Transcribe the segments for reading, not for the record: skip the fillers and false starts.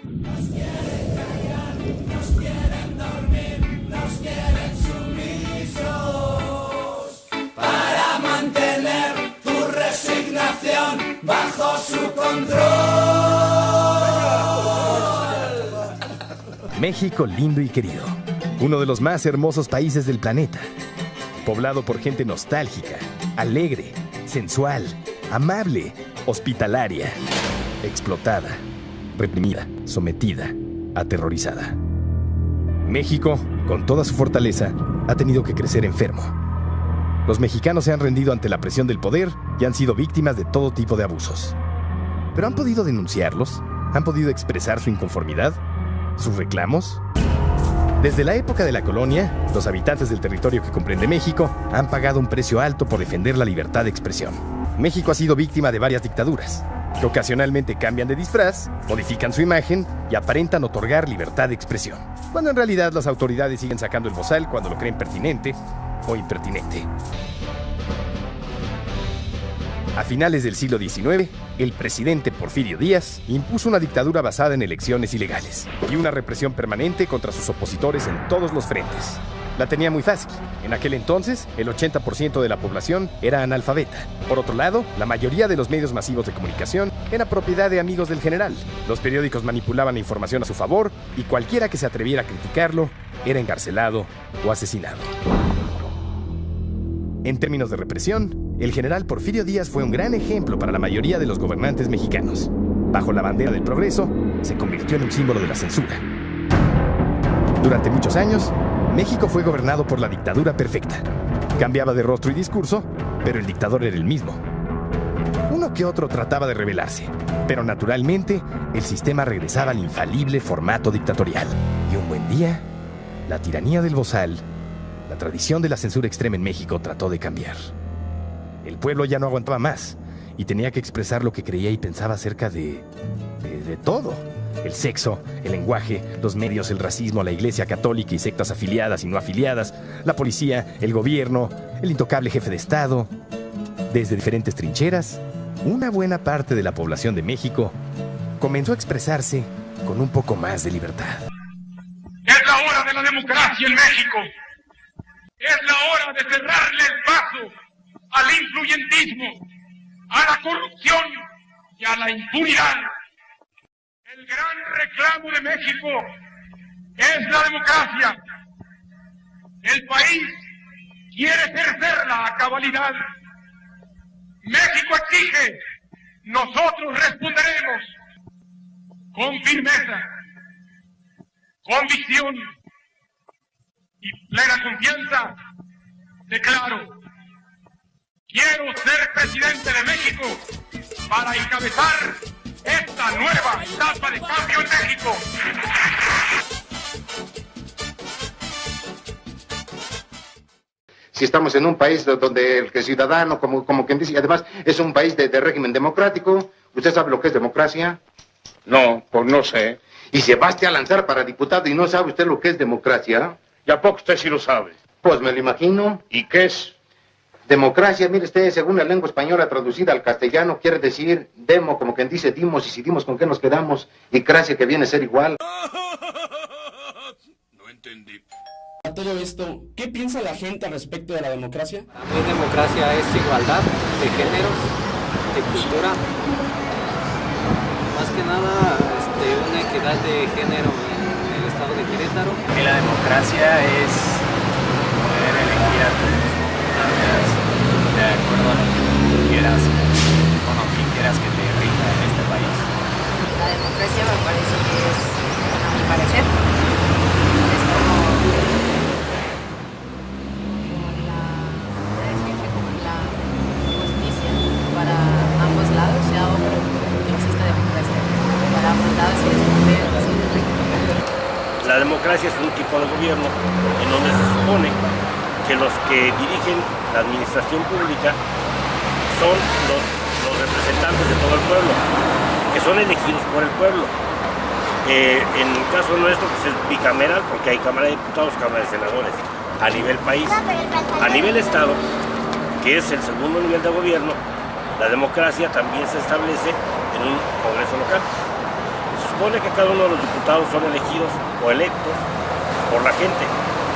Nos quieren callar, nos quieren dormir, nos quieren sumisos para mantener tu resignación bajo su control. México lindo y querido, uno de los más hermosos países del planeta, poblado por gente nostálgica, alegre, sensual, amable, hospitalaria, explotada, reprimida, sometida, aterrorizada. México, con toda su fortaleza, ha tenido que crecer enfermo. Los mexicanos se han rendido ante la presión del poder y han sido víctimas de todo tipo de abusos. ¿Pero han podido denunciarlos? ¿Han podido expresar su inconformidad? ¿Sus reclamos? Desde la época de la colonia, los habitantes del territorio que comprende México han pagado un precio alto por defender la libertad de expresión. México ha sido víctima de varias dictaduras, que ocasionalmente cambian de disfraz, modifican su imagen y aparentan otorgar libertad de expresión, cuando en realidad las autoridades siguen sacando el bozal cuando lo creen pertinente o impertinente. A finales del siglo XIX, el presidente Porfirio Díaz impuso una dictadura basada en elecciones ilegales y una represión permanente contra sus opositores en todos los frentes. La tenía muy fácil. En aquel entonces, el 80% de la población era analfabeta. Por otro lado, la mayoría de los medios masivos de comunicación era propiedad de amigos del general. Los periódicos manipulaban la información a su favor y cualquiera que se atreviera a criticarlo era encarcelado o asesinado. En términos de represión, el general Porfirio Díaz fue un gran ejemplo para la mayoría de los gobernantes mexicanos. Bajo la bandera del progreso, se convirtió en un símbolo de la censura. Durante muchos años, México fue gobernado por la dictadura perfecta. Cambiaba de rostro y discurso, pero el dictador era el mismo. Uno que otro trataba de rebelarse, pero naturalmente el sistema regresaba al infalible formato dictatorial. Y un buen día, la tiranía del bozal, la tradición de la censura extrema en México trató de cambiar. El pueblo ya no aguantaba más y tenía que expresar lo que creía y pensaba acerca de todo. El sexo, el lenguaje, los medios, el racismo, la iglesia católica y sectas afiliadas y no afiliadas, la policía, el gobierno, el intocable jefe de Estado. Desde diferentes trincheras, una buena parte de la población de México comenzó a expresarse con un poco más de libertad. Es la hora de la democracia en México. Es la hora de cerrarle el paso al influyentismo, a la corrupción y a la impunidad. El gran reclamo de México es la democracia. El país quiere ejercerla a cabalidad. México exige, nosotros responderemos con firmeza, convicción y plena confianza. Declaro: quiero ser presidente de México para encabezar esta nueva etapa de cambio en México. Si estamos en un país donde el ciudadano, como quien dice, además es un país de régimen democrático, ¿usted sabe lo que es democracia? No, pues no sé. Y se va a lanzar para diputado y no sabe usted lo que es democracia. ¿Y a poco usted sí lo sabe? Pues me lo imagino. ¿Y qué es? Democracia, mire usted, según la lengua española traducida al castellano, quiere decir demo, como quien dice dimos, y si dimos, ¿con qué nos quedamos? Y cracia, que viene a ser igual. No entendí. A todo esto, ¿qué piensa la gente al respecto de la democracia? Para mí democracia es igualdad de géneros, de cultura, más que nada una equidad de género en el estado de Querétaro. Que la democracia es poder elegir a tus líderes de acuerdo a lo que tú quieras, o lo que quieras que te rija en este país. La democracia me parece que es, a mi parecer, es como la justicia para ambos lados, sea hombre o mujer, no existe democracia. Para ambos lados, si es mujer o si es rico. La democracia es un tipo de gobierno en donde se supone que los que dirigen la administración pública son los representantes de todo el pueblo, que son elegidos por el pueblo. En el caso nuestro pues es bicameral, porque hay Cámara de Diputados, Cámara de Senadores, a nivel país. A nivel Estado, que es el segundo nivel de gobierno, la democracia también se establece en un Congreso local. Se supone que cada uno de los diputados son elegidos o electos por la gente,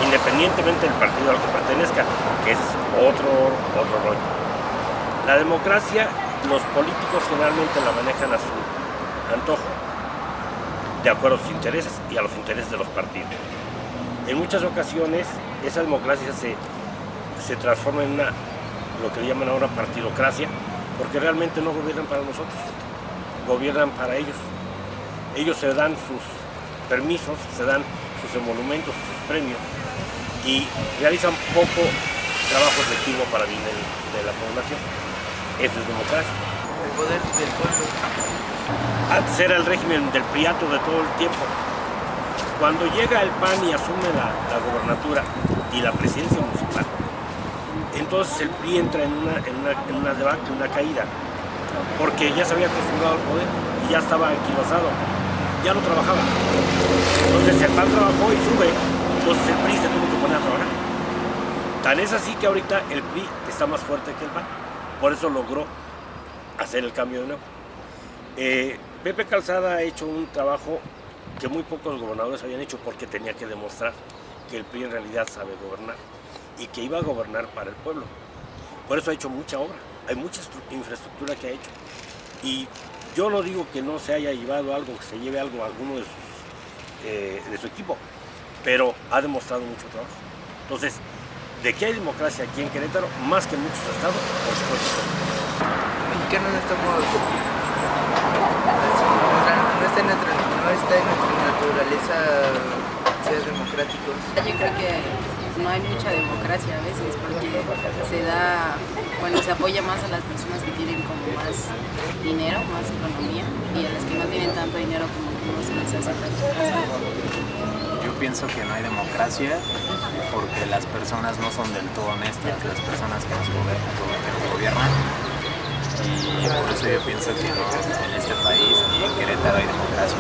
independientemente del partido al que pertenezca, que es otro rollo. La democracia, los políticos generalmente la manejan a su antojo, de acuerdo a sus intereses y a los intereses de los partidos. En muchas ocasiones esa democracia se transforma en lo que le llaman ahora partidocracia, porque realmente no gobiernan para nosotros, gobiernan para ellos. Ellos se dan sus permisos, se dan sus emolumentos, sus premios y realizan poco trabajo efectivo para el bien de la población. Eso es democracia. El poder del pueblo. Antes era el régimen del priato de todo el tiempo. Cuando llega el PAN y asume la gobernatura y la presidencia municipal, entonces el PRI entra en una debacle, una caída, porque ya se había acostumbrado al poder y ya estaba anquilosado, ya no trabajaba. Entonces el PAN trabajó y sube, entonces el PRI se tuvo que poner a trabajar. Tan es así que ahorita el PRI está más fuerte que el PAN, por eso logró hacer el cambio de nuevo. Pepe Calzada ha hecho un trabajo que muy pocos gobernadores habían hecho, porque tenía que demostrar que el PRI en realidad sabe gobernar y que iba a gobernar para el pueblo. Por eso ha hecho mucha obra, hay mucha infraestructura que ha hecho. Y yo no digo que no se haya llevado algo, que se lleve algo a alguno de su equipo, pero ha demostrado mucho trabajo. Entonces, de que hay democracia aquí en Querétaro, más que en muchos estados, por supuesto. Mexicanos no estamos... No está en nuestra naturaleza ser democráticos. Yo creo que no hay mucha democracia a veces, porque se apoya más a las personas que tienen como más dinero, más economía, y a las que no tienen tanto dinero como que no se les hace tanto caso. Yo pienso que no hay democracia porque las personas no son del todo honestas, las personas que nos gobiernan. Y por eso yo pienso que no, en este país ni en Querétaro hay democracia.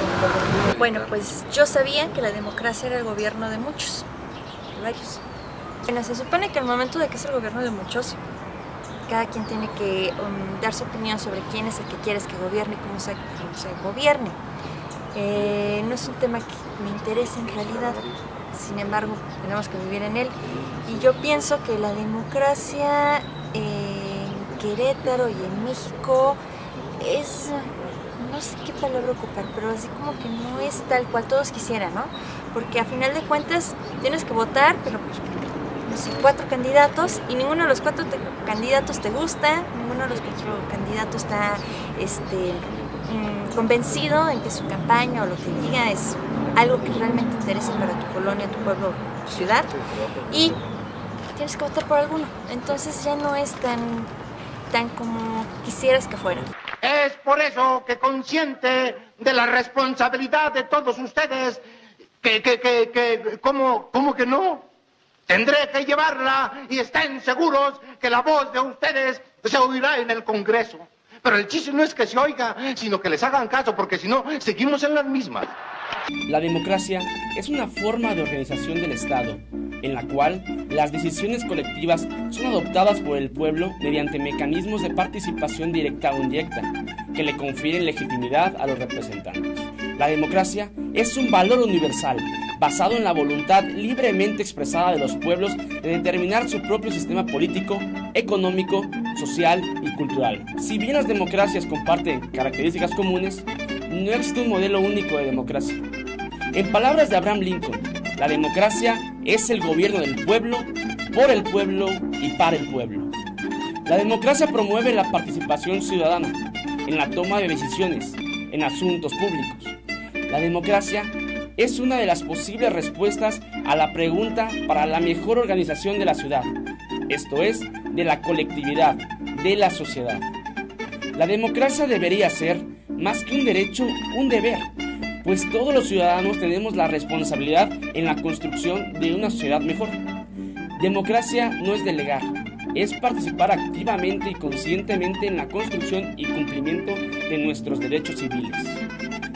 Bueno, pues yo sabía que la democracia era el gobierno de muchos, varios. Bueno, se supone que al momento de que es el gobierno de muchos, cada quien tiene que dar su opinión sobre quién es el que quieres que gobierne y cómo se gobierne. No es un tema que me interese en realidad, sin embargo, tenemos que vivir en él. Y yo pienso que la democracia Querétaro y en México es, no sé qué palabra ocupar, pero así como que no es tal cual todos quisieran, ¿no? Porque a final de cuentas tienes que votar, pero pues, no sé, 4 candidatos y ninguno de los 4 candidatos te gusta, ninguno de los 4 candidatos está convencido en que su campaña o lo que diga es algo que realmente interese para tu colonia, tu pueblo, tu ciudad, y tienes que votar por alguno. Entonces ya no es tan como quisieras que fuera. Es por eso que, consciente de la responsabilidad de todos ustedes, ¿cómo que no? Tendré que llevarla y estén seguros que la voz de ustedes se oirá en el Congreso. Pero el chiste no es que se oiga, sino que les hagan caso, porque si no, seguimos en las mismas. La democracia es una forma de organización del Estado, en la cual las decisiones colectivas son adoptadas por el pueblo mediante mecanismos de participación directa o indirecta, que le confieren legitimidad a los representantes. La democracia es un valor universal, basado en la voluntad libremente expresada de los pueblos de determinar su propio sistema político, económico, social y cultural. Si bien las democracias comparten características comunes, no existe un modelo único de democracia. En palabras de Abraham Lincoln, la democracia es el gobierno del pueblo, por el pueblo y para el pueblo. La democracia promueve la participación ciudadana en la toma de decisiones en asuntos públicos. La democracia es una de las posibles respuestas a la pregunta para la mejor organización de la ciudad, esto es, de la colectividad, de la sociedad. La democracia debería ser, más que un derecho, un deber, pues todos los ciudadanos tenemos la responsabilidad en la construcción de una sociedad mejor. Democracia no es delegar, es participar activamente y conscientemente en la construcción y cumplimiento de nuestros derechos civiles.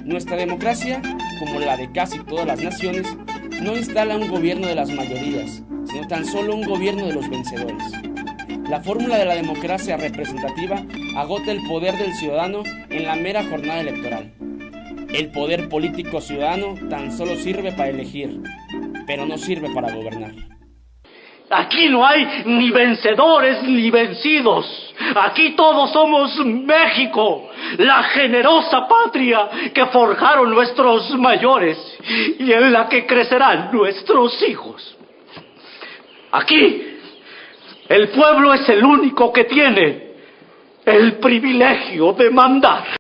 Nuestra democracia, como la de casi todas las naciones, no instala un gobierno de las mayorías, sino tan solo un gobierno de los vencedores. La fórmula de la democracia representativa agota el poder del ciudadano en la mera jornada electoral. El poder político ciudadano tan solo sirve para elegir, pero no sirve para gobernar. Aquí no hay ni vencedores ni vencidos. Aquí todos somos México, la generosa patria que forjaron nuestros mayores y en la que crecerán nuestros hijos. Aquí, el pueblo es el único que tiene el privilegio de mandar.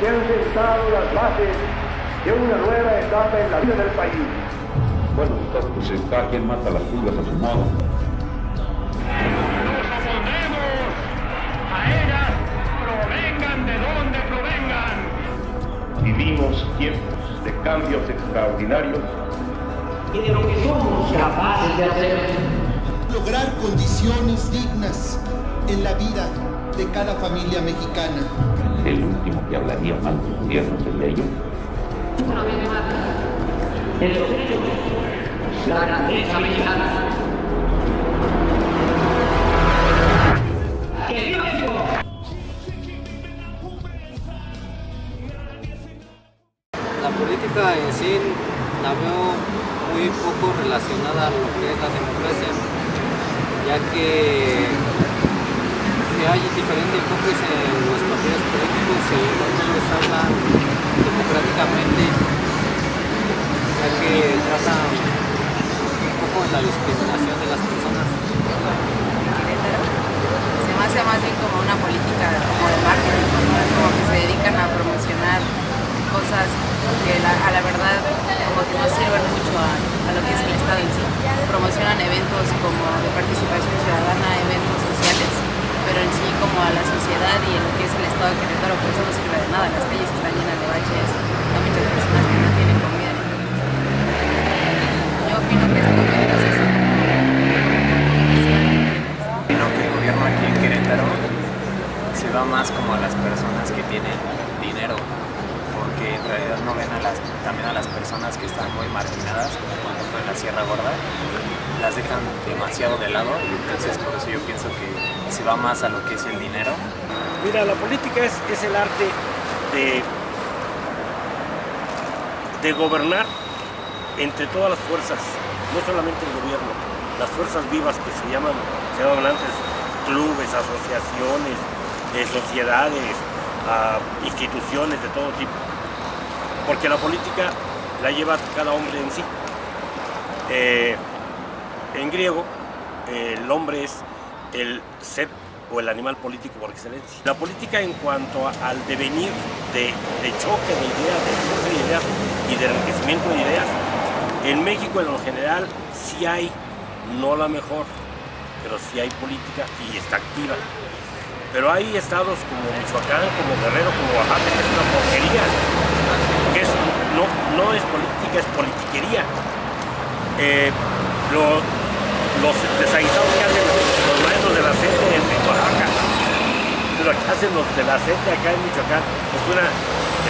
Se han sentado las bases de una nueva etapa en la vida del país. Bueno, pues cada quien mata las pulgas a su modo. Nos opondremos a ellas, provengan de donde provengan. Vivimos tiempos de cambios extraordinarios. Y de lo que somos capaces de hacer. Lograr condiciones dignas en la vida de cada familia mexicana. El último que hablaría mal del gobierno es el de ellos. En los hechos, la grandeza mexicana. ¡Que viva México! La política en sí la veo muy poco relacionada a lo que es la democracia, ya que hay diferentes enfoques en los partidos políticos y no todos hablan democráticamente, ya que tratan un poco de la discriminación de las personas. Se me hace más bien como una política como de marketing, como que se dedican a promocionar cosas que a la verdad como que no sirven mucho a lo que es el Estado en sí. Promocionan eventos como de participación ciudadana, eventos sociales, pero en sí como a la sociedad y en lo que es el Estado de Querétaro pues no sirve de nada. Las calles están llenas de baches, hay muchas personas que no tienen comida. Yo opino que este gobierno es eso. Opino que el gobierno aquí en Querétaro se va más como a las personas que tienen dinero, porque en realidad no ven también a las personas que están muy marginadas, como por ejemplo en la Sierra Gorda, las dejan demasiado de lado y entonces por eso yo pienso que se va más a lo que es el dinero. Mira, la política es el arte de gobernar entre todas las fuerzas, no solamente el gobierno, las fuerzas vivas que se llamaban antes clubes, asociaciones, sociedades, instituciones de todo tipo, porque la política la lleva cada hombre en sí. En griego, el hombre es el ser o el animal político por excelencia. La política en cuanto al devenir de choque de ideas, de cruce de ideas y de enriquecimiento de ideas, en México en lo general sí hay, no la mejor, pero sí hay política y está activa. Pero hay estados como Michoacán, como Guerrero, como Oaxaca, que es una porquería, que no es política, es politiquería. Los desaguisados que hacen los maestros de la CETE en Oaxaca, lo que hacen los de la CETE acá en Michoacán, es una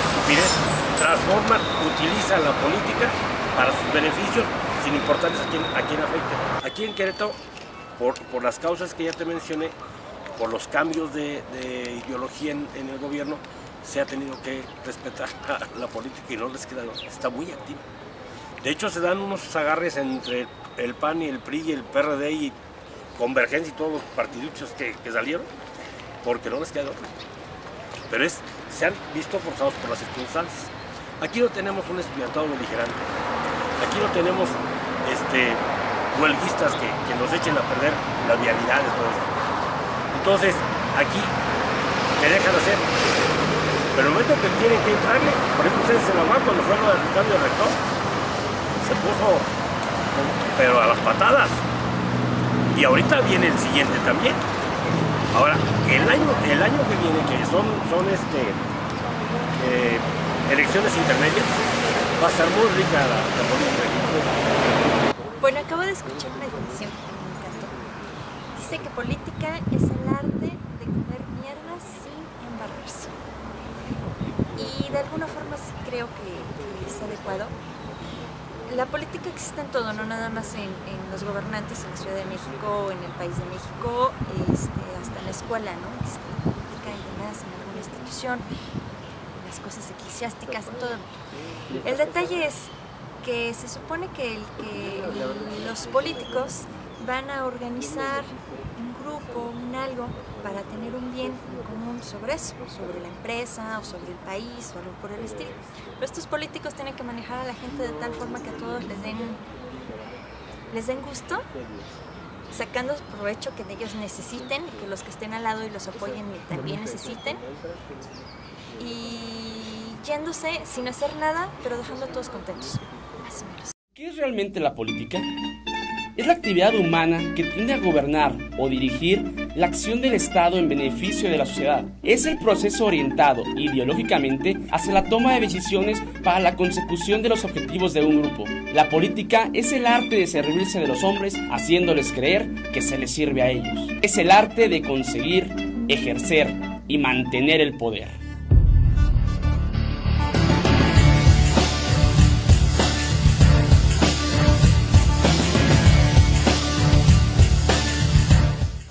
estupidez. Transforman, utilizan la política para sus beneficios, sin importarles a quién afecte. Aquí en Querétaro, por las causas que ya te mencioné, por los cambios de ideología en el gobierno, se ha tenido que respetar la política y no les queda, está muy activa. De hecho, se dan unos agarres entre el PAN y el PRI y el PRD y Convergencia y todos los partiditos que salieron, porque no les queda otra. Pero se han visto forzados por las circunstancias. Aquí no tenemos un estudiantado beligerante, aquí no tenemos huelguistas que nos echen a perder las vialidades, todo eso. Entonces, aquí te dejan hacer, pero el momento que tienen que entrarle, por ejemplo, ustedes en la UAM, cuando fue el cambio de rector, se puso, pero a las patadas, y ahorita viene el siguiente también. Ahora, el año que viene, que son elecciones intermedias, va a estar muy rica la política. Bueno, acabo de escuchar una definición que me encantó. Dice que política es el arte de comer mierda sin embarrarse. Y de alguna forma sí creo que es adecuado. La política existe en todo, no nada más en los gobernantes en la Ciudad de México, en el país de México, hasta en la escuela. escuela, ¿no? La política y demás, en alguna institución, las cosas eclesiásticas, en todo. El detalle es que se supone que los políticos van a organizar un grupo, un algo, para tener un bien común sobre eso, sobre la empresa o sobre el país o algo por el estilo. Pero estos políticos tienen que manejar a la gente de tal forma que a todos les den gusto, sacando provecho que ellos necesiten, que los que estén al lado y los apoyen también necesiten, y yéndose sin hacer nada, pero dejando a todos contentos. Así menos. ¿Qué es realmente la política? Es la actividad humana que tiende a gobernar o dirigir la acción del Estado en beneficio de la sociedad. Es el proceso orientado ideológicamente hacia la toma de decisiones para la consecución de los objetivos de un grupo. La política es el arte de servirse de los hombres, haciéndoles creer que se les sirve a ellos. Es el arte de conseguir, ejercer y mantener el poder.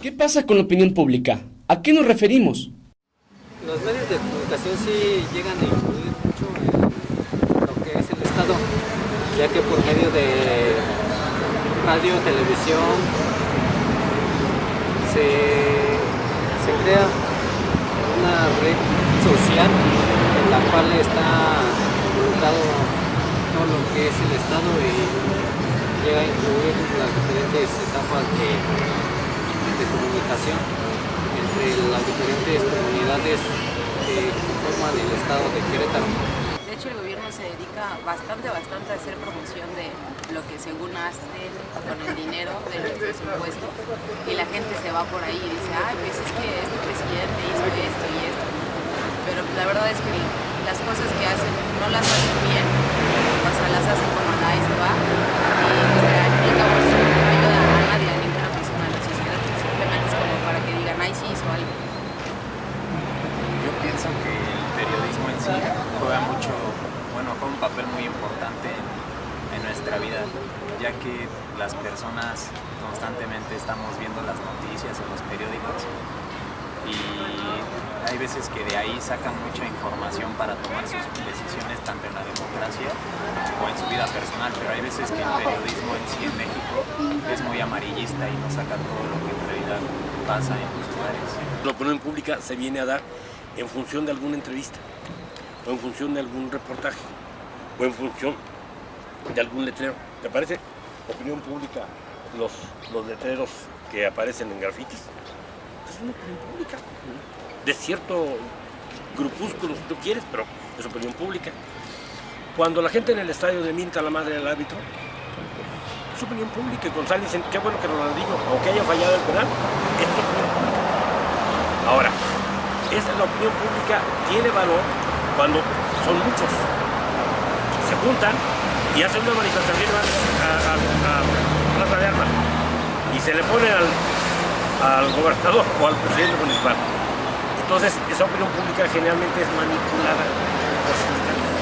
¿Qué pasa con la opinión pública? ¿A qué nos referimos? Los medios de comunicación sí llegan a influir mucho en lo que es el Estado, ya que por medio de radio, televisión, se crea una red social en la cual está involucrado todo lo que es el Estado y llega a incluir las diferentes etapas de comunicación entre las diferentes comunidades que conforman el estado de Querétaro. De hecho, el gobierno se dedica bastante a hacer promoción de lo que según hacen con el dinero de nuestros impuestos, y la gente se va por ahí y dice, ay, pues es que este presidente hizo esto y esto, pero la verdad es que las cosas que hacen no las hacen bien, o sea, las hacen como nadie se va, y digamos, no ayuda a nadie, a ninguna persona en la sociedad, simplemente es como para que digan, ay, sí hizo algo. Yo pienso que el periodismo en sí juega un papel muy importante en nuestra vida, ya que las personas constantemente estamos viendo las noticias en los periódicos y hay veces que de ahí sacan mucha información para tomar sus decisiones tanto en la democracia o en su vida personal, pero hay veces que el periodismo en sí en México es muy amarillista y no saca todo lo que en realidad pasa en los lugares. La opinión pública se viene a dar en función de alguna entrevista, o en función de algún reportaje, o en función de algún letrero. ¿Te parece? Opinión pública, los letreros que aparecen en grafitis, es una opinión pública. De cierto grupúsculo, si tú quieres, pero es opinión pública. Cuando la gente en el estadio le mienta a la madre del árbitro, es opinión pública. Y cuando salen dicen, qué bueno que Ronaldinho, aunque haya fallado el penal, es opinión pública. Ahora, la opinión pública tiene valor cuando son muchos. Se juntan y hacen una manifestación a Plaza de Armas y se le pone al gobernador o al presidente municipal. Entonces, esa opinión pública generalmente es manipulada por sindicatos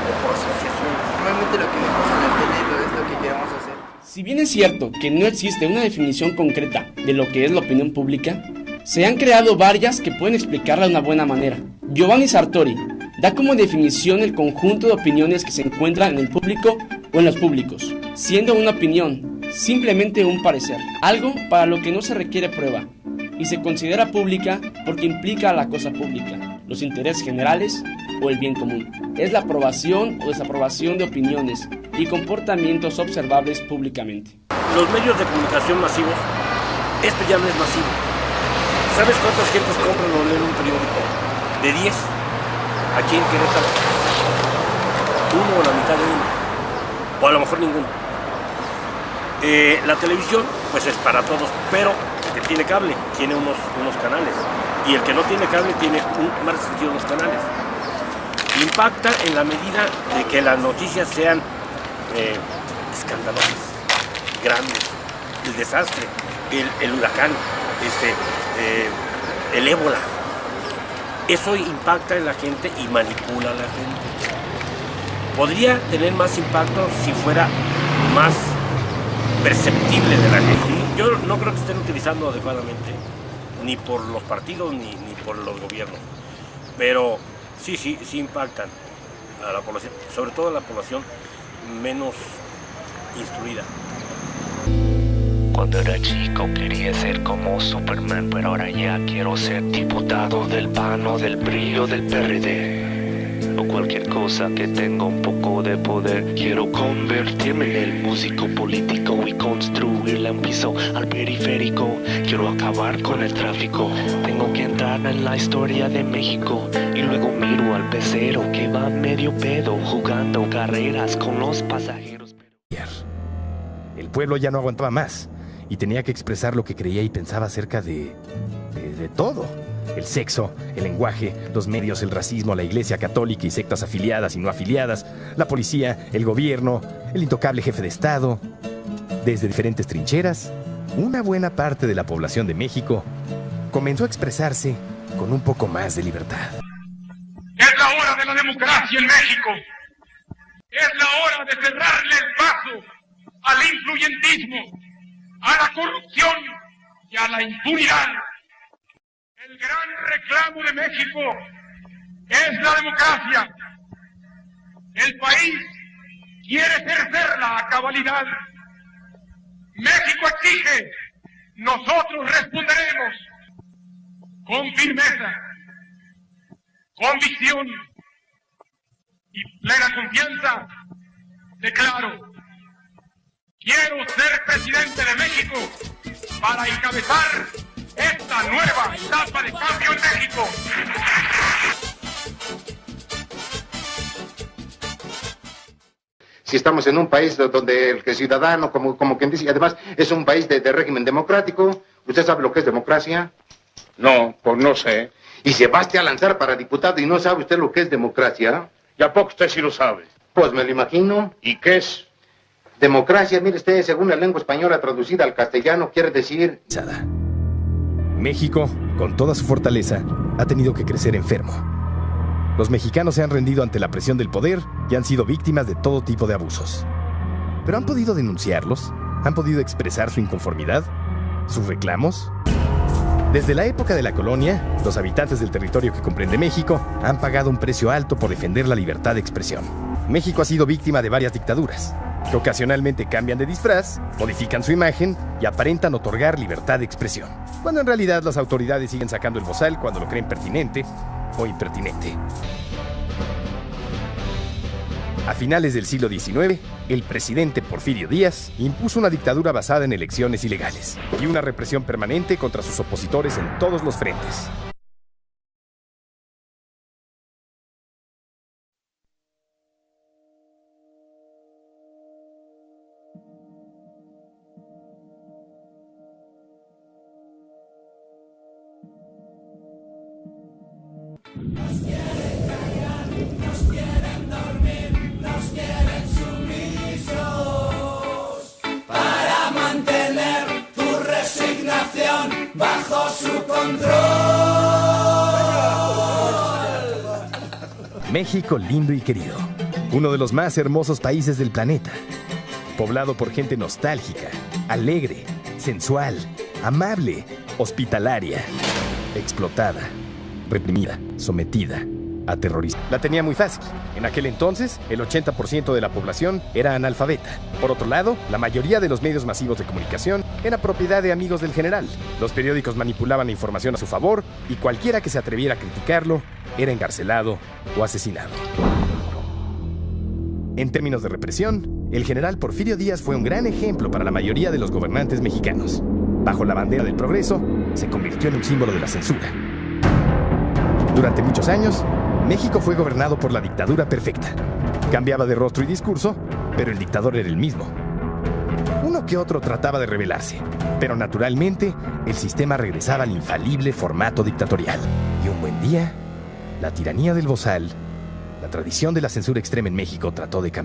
o por asociaciones. Normalmente lo que vemos en la tele es lo que queremos hacer. Si bien es cierto que no existe una definición concreta de lo que es la opinión pública, se han creado varias que pueden explicarla de una buena manera. Giovanni Sartori da como definición el conjunto de opiniones que se encuentran en el público o en los públicos, siendo una opinión simplemente un parecer, algo para lo que no se requiere prueba, y se considera pública porque implica la cosa pública, los intereses generales o el bien común. Es la aprobación o desaprobación de opiniones y comportamientos observables públicamente. Los medios de comunicación masivos, esto ya no es masivo. ¿Sabes cuántas gentes compran o leen un periódico? De 10, aquí en Querétaro, uno o la mitad de uno, o a lo mejor ninguno. La televisión, pues es para todos, pero el que tiene cable tiene unos canales, y el que no tiene cable tiene más restringidos los canales. Impacta en la medida de que las noticias sean escandalosas, grandes, el desastre, el huracán, el ébola. Eso impacta en la gente y manipula a la gente. Podría tener más impacto si fuera más perceptible de la gente. Yo no creo que estén utilizando adecuadamente ni por los partidos ni por los gobiernos. Pero sí impactan a la población, sobre todo a la población menos instruida. Cuando era chico quería ser como Superman, pero ahora ya quiero ser diputado del PAN o del PRI o del PRD. O cualquier cosa que tenga un poco de poder. Quiero convertirme en el músico político y construirle un piso al periférico. Quiero acabar con el tráfico. Tengo que entrar en la historia de México. Y luego miro al pecero que va medio pedo jugando carreras con los pasajeros. El pueblo ya no aguantaba más y tenía que expresar lo que creía y pensaba acerca de todo. El sexo, el lenguaje, los medios, el racismo, la iglesia católica y sectas afiliadas y no afiliadas, la policía, el gobierno, el intocable jefe de Estado. Desde diferentes trincheras, una buena parte de la población de México comenzó a expresarse con un poco más de libertad. Es la hora de la democracia en México. Es la hora de cerrarle el paso al influyentismo, a la corrupción y a la impunidad. El gran reclamo de México es la democracia. El país quiere ejercerla a cabalidad. México exige, nosotros responderemos con firmeza, convicción y plena confianza. Declaro: quiero ser presidente de México para encabezar esta nueva etapa de cambio en México. Si estamos en un país donde el ciudadano, como quien dice, y además es un país de régimen democrático, ¿usted sabe lo que es democracia? No, pues no sé. Y se va a lanzar para diputado y no sabe usted lo que es democracia. ¿Y a poco usted sí lo sabe? Pues me lo imagino. ¿Y qué es? Democracia, mire usted, según la lengua española traducida al castellano, quiere decir... México, con toda su fortaleza, ha tenido que crecer enfermo. Los mexicanos se han rendido ante la presión del poder y han sido víctimas de todo tipo de abusos. ¿Pero han podido denunciarlos? ¿Han podido expresar su inconformidad? ¿Sus reclamos? Desde la época de la colonia, los habitantes del territorio que comprende México han pagado un precio alto por defender la libertad de expresión. México ha sido víctima de varias dictaduras, que ocasionalmente cambian de disfraz, modifican su imagen y aparentan otorgar libertad de expresión, cuando en realidad las autoridades siguen sacando el bozal cuando lo creen pertinente o impertinente. A finales del siglo XIX, el presidente Porfirio Díaz impuso una dictadura basada en elecciones ilegales y una represión permanente contra sus opositores en todos los frentes. Nos quieren callar, nos quieren dormir, nos quieren sumisos para mantener tu resignación bajo su control. México lindo y querido, uno de los más hermosos países del planeta, poblado por gente nostálgica, alegre, sensual, amable, hospitalaria, explotada, reprimida, sometida, aterrorizada. La tenía muy fácil. En aquel entonces, el 80% de la población era analfabeta. Por otro lado, la mayoría de los medios masivos de comunicación era propiedad de amigos del general. Los periódicos manipulaban la información a su favor y cualquiera que se atreviera a criticarlo era encarcelado o asesinado. En términos de represión, el general Porfirio Díaz fue un gran ejemplo para la mayoría de los gobernantes mexicanos. Bajo la bandera del progreso, se convirtió en un símbolo de la censura. Durante muchos años, México fue gobernado por la dictadura perfecta. Cambiaba de rostro y discurso, pero el dictador era el mismo. Uno que otro trataba de rebelarse, pero naturalmente el sistema regresaba al infalible formato dictatorial. Y un buen día, la tiranía del bozal, la tradición de la censura extrema en México trató de cambiar.